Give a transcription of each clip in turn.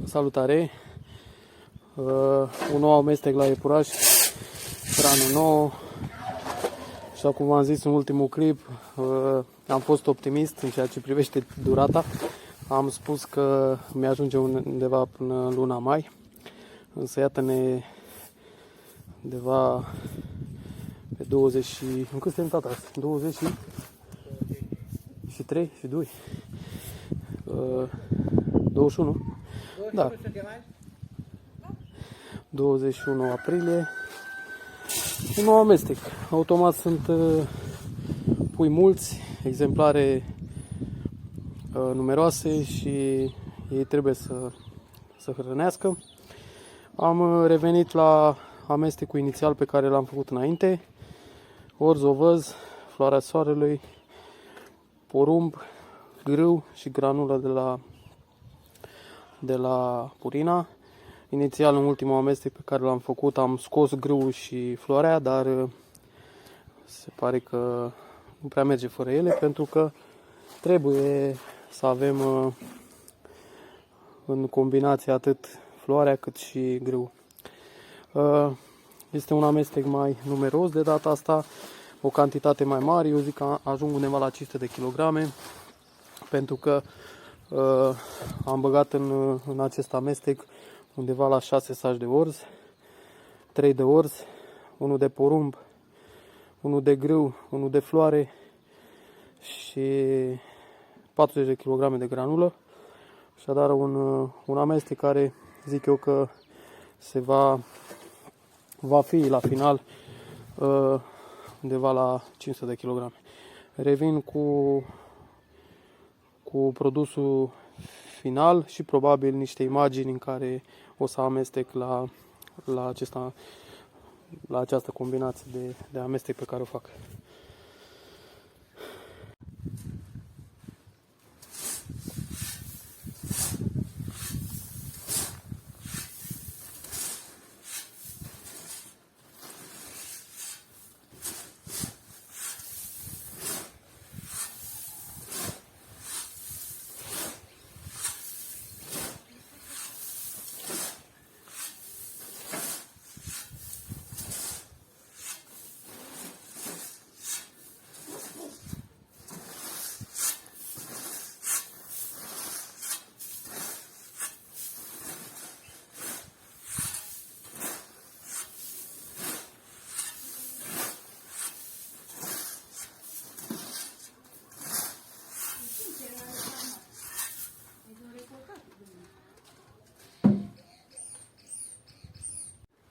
Salutare! Un nou amestec la iepuraș, hrană nouă. Așa cum v-am zis în ultimul clip, am fost optimist în ceea ce privește durata. Am spus că mi-ajunge undeva până în luna mai, însă iată-ne undeva pe 20 și... în cât suntem, tata? 23 și 2? 21? Da. 21 aprilie. Un nou amestec. Automat sunt pui mulți, exemplare numeroase și ei trebuie să hrănească. Am revenit la amestecul inițial pe care l-am făcut înainte. Orz, ovăz, floarea soarelui, porumb, grâu și granulă de la Purina. Inițial, în ultimul amestec pe care l-am făcut, am scos grâul și floarea, dar se pare că nu prea merge fără ele, pentru că trebuie să avem în combinație atât floarea cât și grâul. Este un amestec mai numeros de data asta, o cantitate mai mare, eu zic că ajung undeva la 500 de kilograme, pentru că am băgat în acest amestec undeva la 6 saci de orz, 3 de orz, 1 de porumb, 1 de grâu, 1 de floare și 40 de kg de granulă. Așadar un amestec care zic eu că va fi la final undeva la 500 de kg. Revin cu produsul final și probabil niște imagini în care o să amestec la această combinație de amestec pe care o fac.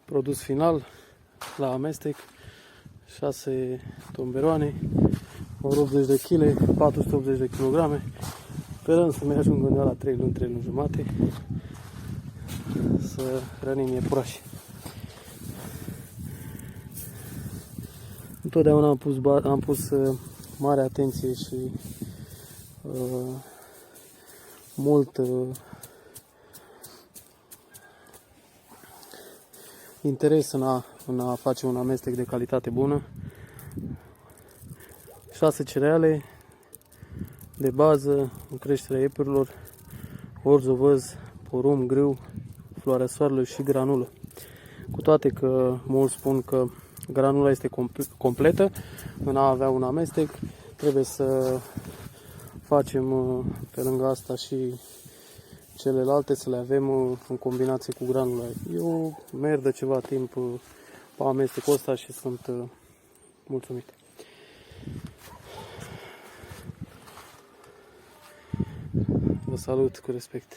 Produs final la amestec: 6 tomberoane, 80 de kg, 480 de kg. Sperăm să mi ajungă undeva la 3 luni, 3 luni jumate să hrănim iepurași. Întotdeauna am pus mare atenție și mult interes în a face un amestec de calitate bună. 6 cereale de bază în creșterea iepurilor: orz, ovăz, porumb, grâu, floarea soarelui și granulă. Cu toate că mulți spun că granula este completă, în a avea un amestec trebuie să facem pe lângă asta și celelalte, să le avem în combinație cu granula. Eu merg de ceva timp pe amestecul ăsta și sunt mulțumit. Vă salut cu respect.